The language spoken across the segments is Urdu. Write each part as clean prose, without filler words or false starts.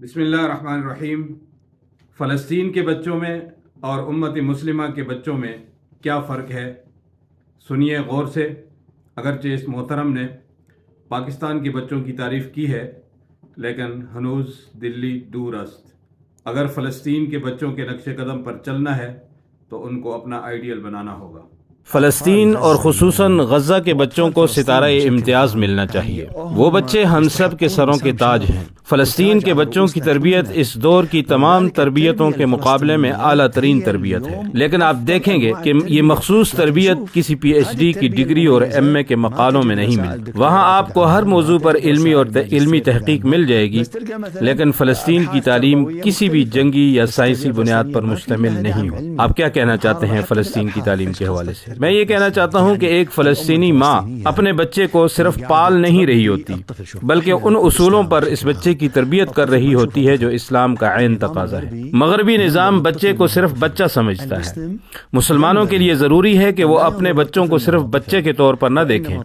بسم اللہ الرحمن الرحیم۔ فلسطین کے بچوں میں اور امت مسلمہ کے بچوں میں کیا فرق ہے، سنیے غور سے۔ اگرچہ اس محترم نے پاکستان کے بچوں کی تعریف کی ہے، لیکن ہنوز دلی دور است۔ اگر فلسطین کے بچوں کے نقش قدم پر چلنا ہے تو ان کو اپنا آئیڈیل بنانا ہوگا۔ فلسطین اور خصوصاً غزہ کے بچوں کو ستارہ امتیاز ملنا چاہیے۔ وہ بچے ہم سب کے سروں کے تاج ہیں۔ فلسطین کے بچوں کی تربیت اس دور کی تمام تربیتوں کے مقابلے میں اعلیٰ ترین تربیت ہے، لیکن آپ دیکھیں گے کہ یہ مخصوص تربیت کسی پی ایچ ڈی کی ڈگری اور ایم اے کے مقالوں میں نہیں ملتی۔ وہاں آپ کو ہر موضوع پر علمی تحقیق مل جائے گی، لیکن فلسطین کی تعلیم کسی بھی جنگی یا سائنسی بنیاد پر مشتمل نہیں ہو۔ آپ کیا کہنا چاہتے ہیں فلسطین کی تعلیم کے حوالے سے؟ میں یہ کہنا چاہتا ہوں کہ ایک فلسطینی ماں اپنے بچے کو صرف پال نہیں رہی ہوتی، بلکہ ان اصولوں پر اس بچے کی تربیت کر رہی ہوتی ہے جو اسلام کا عین تقاضا ہے۔ مغربی نظام بچے کو صرف بچہ سمجھتا ہے۔ مسلمانوں کے لیے ضروری ہے کہ وہ اپنے بچوں کو صرف بچے کے طور پر نہ دیکھیں،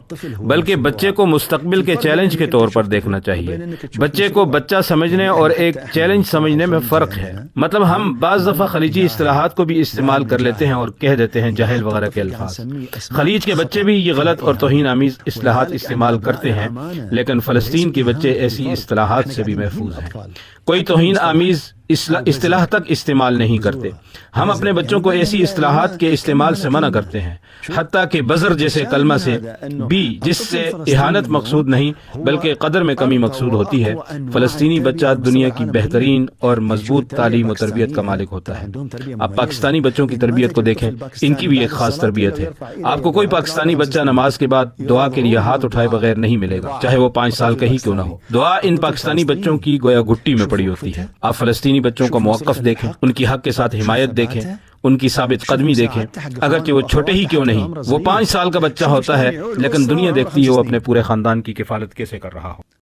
بلکہ بچے کو مستقبل کے چیلنج کے طور پر دیکھنا چاہیے۔ بچے کو بچہ سمجھنے اور ایک چیلنج سمجھنے میں فرق ہے۔ مطلب ہم بعض دفعہ خلیجی اصطلاحات کو بھی استعمال کر لیتے ہیں اور کہہ دیتے ہیں جاہل وغیرہ کے الفاظ۔ خلیج کے بچے بھی یہ غلط اور توہین آمیز اصطلاحات استعمال کرتے ہیں، لیکن فلسطین کے بچے ایسی اصطلاحات سے بھی محفوظ ہیں۔ کوئی توہین آمیز اصطلاح تک استعمال نہیں کرتے۔ ہم اپنے بچوں کو ایسی اصطلاحات کے استعمال سے منع کرتے ہیں، حتیٰ کہ بزر جیسے کلمہ سے بھی، جس سے اہانت مقصود نہیں بلکہ قدر میں کمی مقصود ہوتی ہے۔ فلسطینی بچہ دنیا کی بہترین اور مضبوط تعلیم و تربیت کا مالک ہوتا ہے۔ آپ پاکستانی بچوں کی تربیت کو دیکھیں، ان کی بھی ایک خاص تربیت ہے۔ آپ کو کوئی پاکستانی بچہ نماز کے بعد دعا کے لیے ہاتھ اٹھائے بغیر نہیں ملے گا، چاہے وہ 5 سال کا ہی کیوں نہ ہو۔ دعا ان پاکستانی بچوں کی گویا گھٹی میں پڑی ہوتی ہے۔ آپ فلسطینی بچوں کو موقف دیکھیں، ان کی حق کے ساتھ حمایت دیکھیں، ان کی ثابت قدمی دیکھیں، اگرچہ وہ چھوٹے ہی کیوں نہیں۔ وہ 5 سال کا بچہ ہوتا ہے، لیکن دنیا دیکھتی ہے وہ اپنے پورے خاندان کی کفالت کیسے کر رہا ہو۔